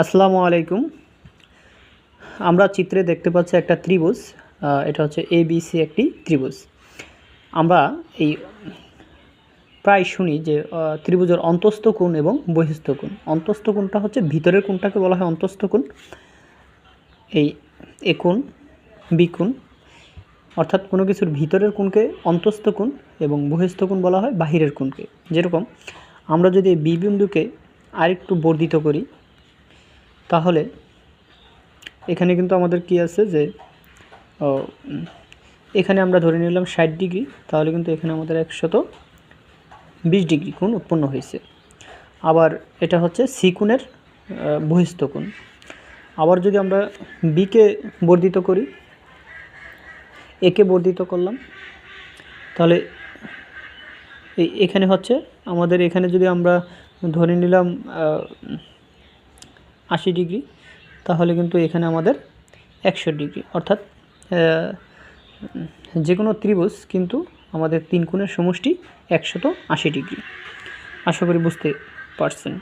আসসালামু আলাইকুম। আমরা চিত্রে দেখতে পাচ্ছি একটা ত্রিভুজ। এটা হচ্ছে ABC একটি ত্রিভুজ। আমরা এই প্রায় শুনি যে ত্রিভুজের অন্তস্থ কোণ এবং বহিস্থ কোণ। অন্তস্থ কোণটা হচ্ছে ভিতরের কোণটাকে বলা হয় অন্তস্থ কোণ। এই এ কোণ বি কোণ, অর্থাৎ কোনো কিছুর ভিতরের কোণকে অন্তস্থ কোণ এবং বহিস্থ কোণ বলা হয় বাহিরের কোণকে। যেরকম আমরা যদি বি বিন্দুকে আরেকটু বর্ধিত করি, তাহলে এখানে কিন্তু আমাদের কি আছে যে এখানে আমরা ধরে নিলাম 60 ডিগ্রি, তাহলে কিন্তু এখানে আমাদের 120 ডিগ্রি কোণ উৎপন্ন হয়েছে। আবার এটা হচ্ছে সি কোণের বহিস্থ কোণ। আবার যদি আমরা বিকে বর্ধিত করি, একে বর্ধিত করলাম, তাহলে এখানে হচ্ছে আমাদের এখানে যদি আমরা ধরে নিলাম 80 ডিগ্রি, তাহলে কিন্তু এখানে আমাদের 100 ডিগ্রি, অর্থাৎ যে কোনো ত্রিভুজ কিন্তু আমাদের তিন কোণের সমষ্টি 180 ডিগ্রি। আশা করি বুঝতে পারছেন।